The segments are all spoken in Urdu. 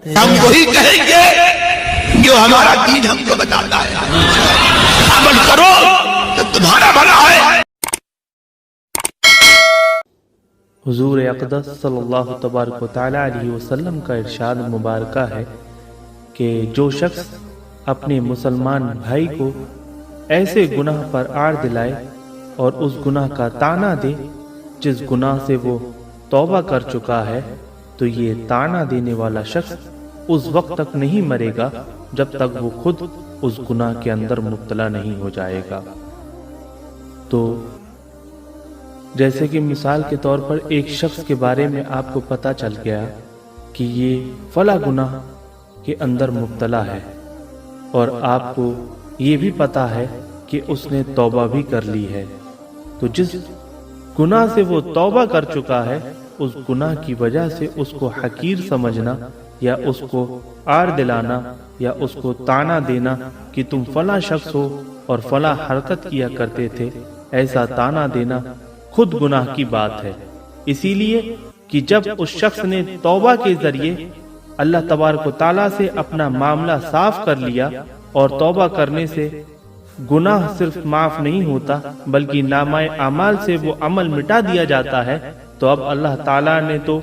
ہم وہی کہیں گے جو ہمارا دین ہم کو بتاتا ہے، عمل کرو تو تمہارا بھلا ہے۔ حضور اقدس صلی اللہ تبارک و تعالی علیہ وسلم کا ارشاد مبارکہ ہے کہ جو شخص اپنے مسلمان بھائی کو ایسے گناہ پر آڑ دلائے اور اس گناہ کا طعنہ دے جس گناہ سے وہ توبہ کر چکا ہے، تو یہ طعنہ دینے والا شخص اس وقت تک نہیں مرے گا جب تک وہ خود اس گناہ کے اندر مبتلا نہیں ہو جائے گا۔ تو جیسے کہ مثال کے طور پر ایک شخص کے بارے میں آپ کو پتہ چل گیا کہ یہ فلاں گناہ کے اندر مبتلا ہے، اور آپ کو یہ بھی پتہ ہے کہ اس نے توبہ بھی کر لی ہے، تو جس گناہ سے وہ توبہ کر چکا ہے اس گناہ کی وجہ سے اس کو حقیر سمجھنا یا اس کو آڑ دلانا یا اس کو طعنہ دینا کہ تم فلاں شخص ہو اور فلاں حرکت کیا کرتے تھے، ایسا طعنہ دینا خود گناہ کی بات ہے۔ اسی لیے کہ جب اس شخص نے توبہ کے ذریعے اللہ تبارک و تعالیٰ سے اپنا معاملہ صاف کر لیا، اور توبہ کرنے سے گناہ صرف معاف نہیں ہوتا بلکہ نامہ اعمال سے وہ عمل مٹا دیا جاتا ہے، تو اب اللہ تعالیٰ نے تو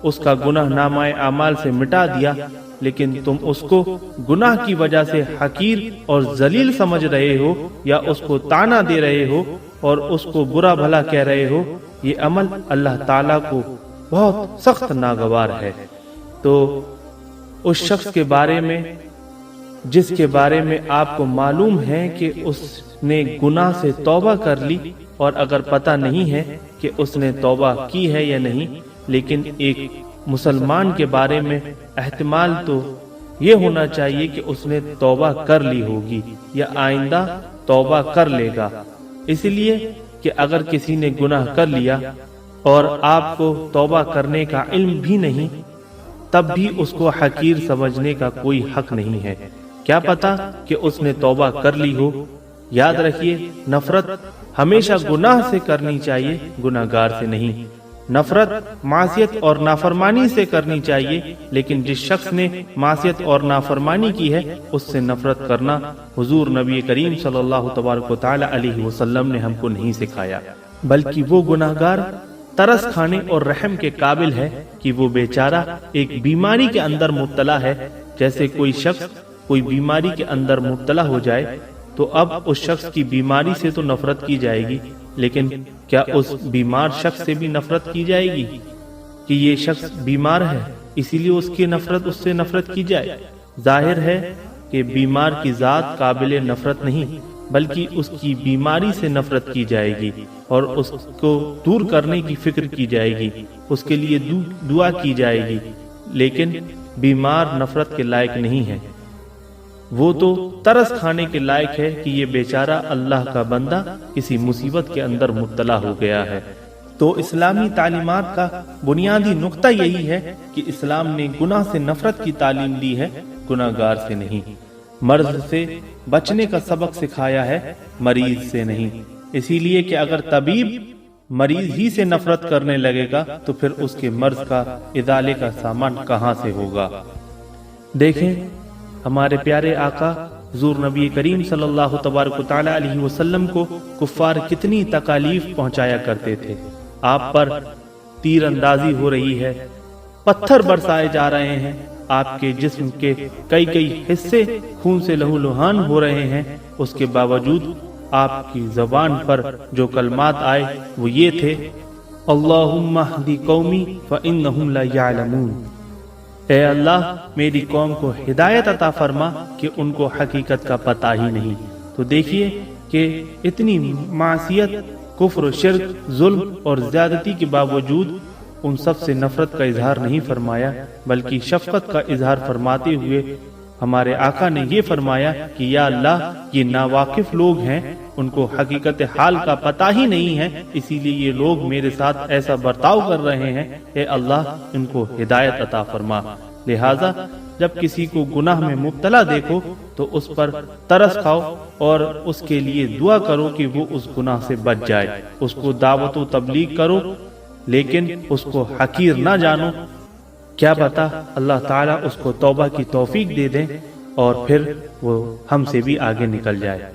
اس کا گناہ نامہ اعمال سے مٹا دیا، لیکن تم اس کو گناہ کی وجہ سے حقیر اور ذلیل سمجھ رہے ہو یا اس کو طعنہ دے رہے ہو اور اس کو برا بھلا کہہ رہے ہو، یہ عمل اللہ تعالیٰ کو بہت سخت ناگوار ہے۔ تو اس شخص کے بارے میں جس کے بارے میں آپ کو معلوم ہے کہ اس نے گناہ سے توبہ کر لی، اور اگر پتہ نہیں ہے کہ اس نے توبہ کی ہے یا نہیں، لیکن ایک مسلمان کے بارے میں احتمال تو یہ ہونا چاہیے کہ اس نے توبہ کر لی ہوگی یا آئندہ توبہ کر لے گا، اس لیے کہ اگر کسی نے گناہ کر لیا اور آپ کو توبہ کرنے کا علم بھی نہیں، تب بھی اس کو حقیر سمجھنے کا کوئی حق نہیں ہے۔ کیا پتا کہ اس نے توبہ کر لی ہو۔ یاد رکھیے، نفرت ہمیشہ گناہ سے کرنی چاہیے، گناہگار سے نہیں۔ نفرت معصیت اور نافرمانی سے کرنی چاہیے، لیکن جس شخص نے معصیت اور نافرمانی کی ہے اس سے نفرت کرنا حضور نبی کریم صلی اللہ تبارک و تعالی علیہ وسلم نے ہم کو نہیں سکھایا، بلکہ وہ گناہگار ترس کھانے اور رحم کے قابل ہے کہ وہ بیچارہ ایک بیماری کے اندر مبتلا ہے۔ جیسے کوئی شخص کوئی بیماری کے اندر مبتلا ہو جائے تو اب اس شخص کی بیماری سے تو نفرت کی جائے گی، لیکن کیا اس بیمار شخص سے بھی نفرت کی جائے گی کہ یہ شخص بیمار ہے اسی لیے اس سے نفرت کی جائے؟ ظاہر ہے کہ بیمار کی ذات قابل نفرت نہیں، بلکہ اس کی بیماری سے نفرت کی جائے گی اور اس کو دور کرنے کی فکر کی جائے گی، اس کے لیے دعا کی جائے گی، لیکن بیمار نفرت کے لائق نہیں ہے۔ وہ تو ترس کھانے کے لائق ہے کہ یہ بیچارہ اللہ کا بندہ کسی مصیبت کے اندر مبتلا ہو گیا ہے۔ تو اسلامی تعلیمات کا بنیادی نقطہ یہی ہے کہ اسلام نے گناہ سے نفرت کی تعلیم دی ہے، گناہگار سے نہیں۔ مرض سے بچنے کا سبق سکھایا ہے، مریض سے نہیں۔ اسی لیے کہ اگر طبیب مریض ہی سے نفرت کرنے لگے گا تو پھر اس کے مرض کا ازالے کا سامان کہاں سے ہوگا؟ دیکھیں، ہمارے پیارے آقا حضور نبی کریم صلی اللہ تبارک و تعالی علیہ وسلم کو کفار کتنی تکالیف پہنچایا کرتے تھے۔ آپ پر تیر اندازی ہو رہی ہے، پتھر برسائے جا رہے ہیں، آپ کے جسم کے کئی حصے خون سے لہو لہان ہو رہے ہیں، اس کے باوجود آپ کی زبان پر جو کلمات آئے وہ یہ تھے، اللہم اہدی قومی فانہم لا یعلمون، اے اللہ میری قوم کو ہدایت عطا فرما کہ ان کو حقیقت کا پتہ ہی نہیں۔ تو دیکھیے کہ اتنی معصیت، کفر و شرک، ظلم اور زیادتی کے باوجود ان سب سے نفرت کا اظہار نہیں فرمایا، بلکہ شفقت کا اظہار فرماتے ہوئے ہمارے آقا نے یہ فرمایا کہ یا اللہ یہ ناواقف لوگ ہیں، ان کو حقیقت حال کا پتہ ہی نہیں ہے، اسی لیے یہ لوگ میرے ساتھ ایسا برتاؤ کر رہے ہیں، اے اللہ ان کو ہدایت عطا فرما۔ لہذا جب کسی کو گناہ میں مبتلا دیکھو تو اس پر ترس کھاؤ اور اس کے لیے دعا کرو کہ وہ اس گناہ سے بچ جائے، اس کو دعوت و تبلیغ کرو، لیکن اس کو حقیر نہ جانو، کیا پتا اللہ تعالیٰ اس کو توبہ کی توفیق دے دیں اور پھر وہ ہم سے بھی آگے نکل جائے۔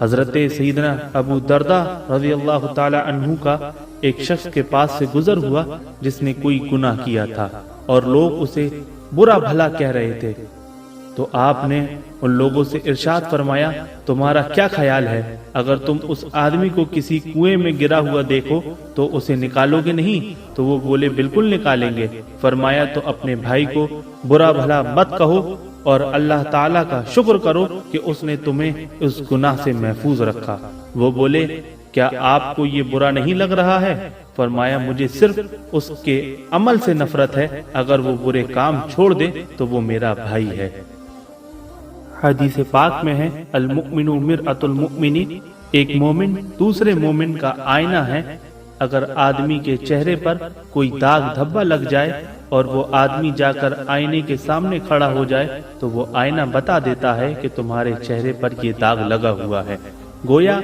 حضرت سیدنا ابو دردہ رضی اللہ تعالی عنہ کا ایک شخص کے پاس سے گزر ہوا جس نے کوئی گناہ کیا تھا اور لوگ اسے برا بھلا کہہ رہے تھے، تو آپ نے ان لوگوں سے ارشاد فرمایا، تمہارا کیا خیال ہے اگر تم اس آدمی کو کسی کنویں میں گرا ہوا دیکھو تو اسے نکالو گے نہیں؟ تو وہ بولے بالکل نکالیں گے۔ فرمایا تو اپنے بھائی کو برا بھلا مت کہو اور اللہ تعالیٰ کا شکر کرو کہ اس نے تمہیں اس گناہ سے محفوظ رکھا۔ وہ بولے کیا آپ کو یہ برا نہیں لگ رہا ہے؟ فرمایا مجھے صرف اس کے عمل سے نفرت ہے، اگر وہ برے کام چھوڑ دے تو وہ میرا بھائی ہے۔ حدیث پاک میں ہے المؤمن مرآۃ المؤمن، ایک مومن دوسرے مومن کا آئینہ ہے۔ اگر آدمی کے چہرے پر کوئی داغ دھبا لگ جائے اور وہ آدمی جا کر آئینے کے سامنے کھڑا ہو جائے تو وہ آئینہ بتا دیتا ہے کہ تمہارے چہرے پر یہ داغ لگا ہوا ہے۔ گویا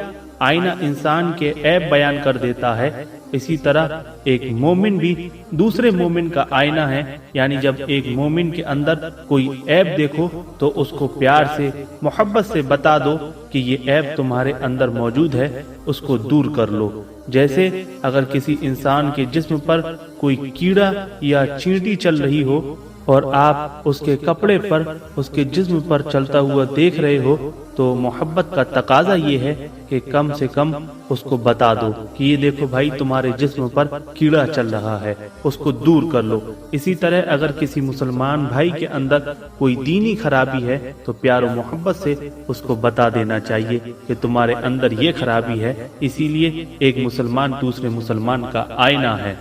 آئینہ انسان کے عیب بیان کر دیتا ہے۔ اسی طرح ایک مومن بھی دوسرے مومن کا آئینہ ہے، یعنی جب ایک مومن کے اندر کوئی عیب دیکھو تو اس کو پیار سے محبت سے بتا دو کہ یہ عیب تمہارے اندر موجود ہے، اس کو دور کر لو۔ جیسے اگر کسی انسان کے جسم پر کوئی کیڑا یا چینٹی چل رہی ہو اور آپ اس کے کپڑے پر اس کے جسم پر چلتا ہوا دیکھ رہے ہو تو محبت کا تقاضا یہ ہے کہ کم سے کم اس کو بتا دو کہ یہ دیکھو بھائی تمہارے جسم پر کیڑا چل رہا ہے، اس کو دور کر لو۔ اسی طرح اگر کسی مسلمان بھائی کے اندر کوئی دینی خرابی ہے تو پیار و محبت سے اس کو بتا دینا چاہیے کہ تمہارے اندر یہ خرابی ہے، اسی لیے ایک مسلمان دوسرے مسلمان کا آئینہ ہے۔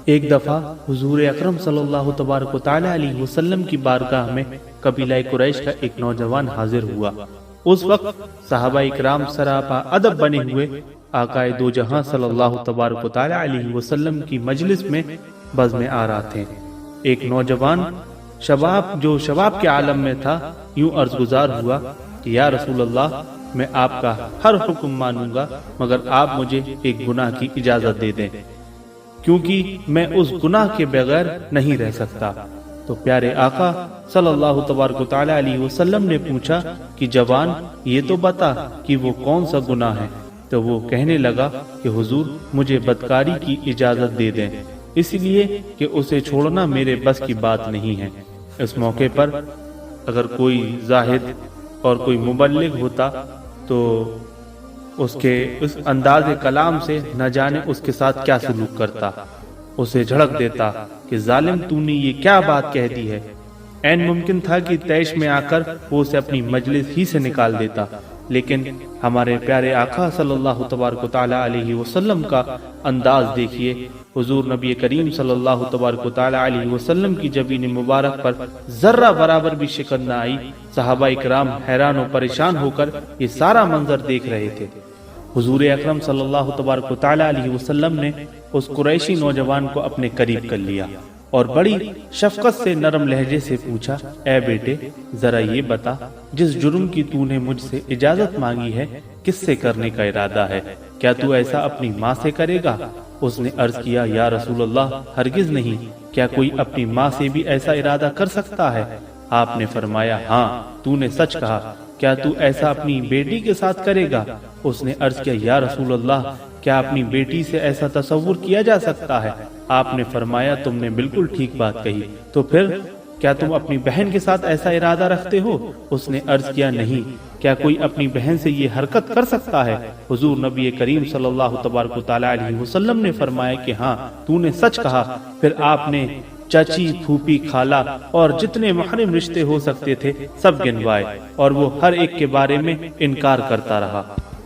ایک دفعہ حضور اکرم صلی اللہ تبارک و تعالی علیہ وسلم کی بارگاہ میں قبیلہ قریش کا ایک نوجوان حاضر ہوا۔ اس وقت صحابہ اکرام سراپا ادب بنے ہوئے آقائے دو جہاں صلی اللہ تبارک و تعالی علیہ وسلم کی مجلس میں بزم آرا تھے۔ ایک نوجوان شباب کے عالم میں تھا، یوں عرض گزار ہوا کہ یا رسول اللہ، میں آپ کا ہر حکم مانوں گا مگر آپ مجھے ایک گناہ کی اجازت دے دیں، کیونکہ میں اس گناہ کے بغیر نہیں رہ سکتا۔ تو پیارے آقا صلی اللہ تبارک و تعالی علیہ وسلم نے پوچھا کہ جوان یہ تو بتا کہ وہ کون سا گناہ ہے؟ تو وہ کہنے لگا کہ حضور مجھے بدکاری کی اجازت دے دیں، اس لیے کہ اسے چھوڑنا میرے بس کی بات نہیں ہے۔ اس موقع پر اگر کوئی زاہد اور کوئی مبلغ ہوتا تو اس کے اس انداز کلام سے نہ جانے اس کے ساتھ کیا سلوک کرتا، اسے جھڑک دیتا کہ ظالم تو نے یہ کیا بات کہہ دی ہے۔ عین ممکن تھا کہ طیش میں آ کر وہ اسے اپنی مجلس ہی سے نکال دیتا، لیکن ہمارے پیارے آقا صلی اللہ تبارک و تعالی علیہ وسلم کا انداز دیکھیے۔ حضور نبی کریم صلی اللہ تبارک و تعالی علیہ وسلم کی جبین مبارک پر ذرہ برابر بھی شکن نہ آئی۔ صحابہ اکرام حیران و پریشان ہو کر یہ سارا منظر دیکھ رہے تھے۔ حضور اکرم صلی اللہ تبارک و تعالی علیہ وسلم نے اس قریشی نوجوان کو اپنے قریب کر لیا اور بڑی شفقت سے نرم لہجے سے پوچھا، اے بیٹے ذرا یہ بتا جس جرم کی تو نے مجھ سے اجازت مانگی ہے کس سے کرنے کا ارادہ ہے؟ کیا تو ایسا اپنی ماں سے کرے گا؟ اس نے عرض کیا یا رسول اللہ ہرگز نہیں، کیا کوئی اپنی ماں سے بھی ایسا ارادہ کر سکتا ہے؟ آپ نے فرمایا ہاں تو نے سچ کہا، کیا تو ایسا اپنی بیٹی کے ساتھ کرے گا؟ اس نے عرض کیا یا رسول اللہ کیا اپنی بیٹی سے ایسا تصور کیا جا سکتا ہے؟ آپ نے فرمایا تم نے بالکل ٹھیک بات کہی، تو پھر کیا تم اپنی بہن کے ساتھ ایسا ارادہ رکھتے ہو؟ اس نے عرض کیا نہیں، کیا کوئی اپنی بہن سے یہ حرکت کر سکتا ہے؟ حضور نبی کریم صلی اللہ تبارک و تعالی علیہ وسلم نے فرمایا کہ ہاں تو نے سچ کہا۔ پھر آپ نے چچی، پھوپھی، خالہ اور جتنے محرم رشتے ہو سکتے تھے سب گنوائے اور وہ ہر ایک کے بارے میں انکار کرتا رہا۔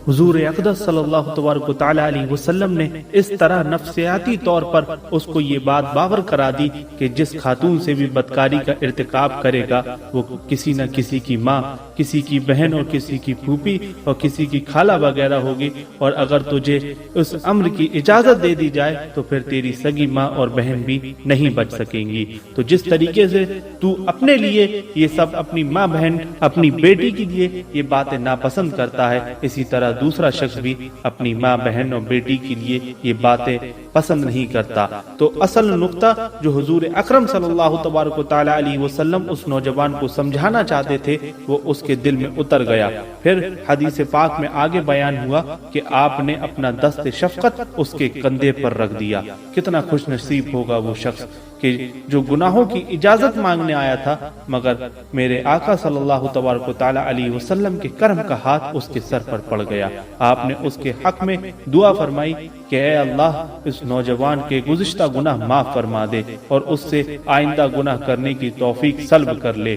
حضور اقدس صلی اللہ تبارک و تعالی علیہ وسلم نے اس طرح نفسیاتی طور پر اس کو یہ بات باور کرا دی کہ جس خاتون سے بھی بدکاری کا ارتکاب کرے گا وہ کسی نہ کسی کی ماں، کسی کی بہن اور کسی کی پھوپھی اور کسی کی خالہ وغیرہ ہوگی، اور اگر تجھے اس امر کی اجازت دے دی جائے تو پھر تیری سگی ماں اور بہن بھی نہیں بچ سکیں گی۔ تو جس طریقے سے تو اپنے لیے یہ سب اپنی ماں بہن، اپنی بیٹی کے لیے یہ باتیں ناپسند کرتا ہے، اسی طرح طرح دوسرا شخص بھی اپنی ماں، بہن اور بیٹی کے لیے یہ باتیں پسند نہیں کرتا۔ تو اصل نقطہ جو حضور اکرم صلی اللہ تبارک و تعالی علیہ وسلم اس نوجوان کو سمجھانا چاہتے تھے وہ اس کے دل میں اتر گیا۔ پھر حدیث پاک میں آگے بیان ہوا کہ آپ نے اپنا دست شفقت اس کے کندھے پر رکھ دیا۔ کتنا خوش نصیب ہوگا وہ شخص کہ جو گناہوں کی اجازت مانگنے آیا تھا، مگر میرے آقا صلی اللہ تبارک و تعالی علیہ وسلم کے کرم کا ہاتھ اس کے سر پر پڑ گیا۔ آپ نے اس کے حق میں دعا فرمائی کہ اے اللہ اس نوجوان کے گزشتہ گناہ معاف فرما دے اور اس سے آئندہ گناہ کرنے کی توفیق سلب کر لے۔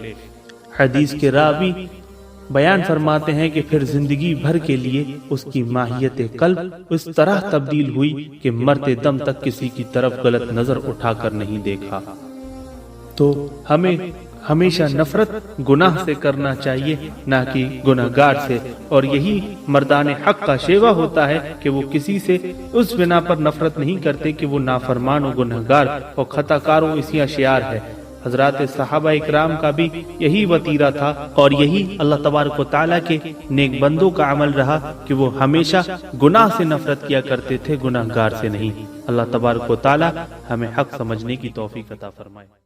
حدیث کے راوی بیان فرماتے ہیں کہ پھر زندگی بھر کے لیے اس کی ماہیت قلب اس طرح تبدیل ہوئی کہ مرتے دم تک کسی کی طرف غلط نظر اٹھا کر نہیں دیکھا۔ تو ہمیں ہمیشہ نفرت گناہ سے کرنا چاہیے، نہ کہ گناہگار سے، اور یہی مردان حق کا شیوا ہوتا ہے کہ وہ کسی سے اس بنا پر نفرت نہیں کرتے کہ وہ نافرمان و گناہگار اور خطا کار و اسی اشیار ہے۔ حضرات صحابہ اکرام کا بھی یہی وتیرہ تھا اور یہی اللہ تبارک و تعالیٰ کے نیک بندوں کا عمل رہا کہ وہ ہمیشہ گناہ سے نفرت کیا کرتے تھے، گناہگار سے نہیں۔ اللہ تبارک و تعالیٰ ہمیں حق سمجھنے کی توفیق عطا فرمائے۔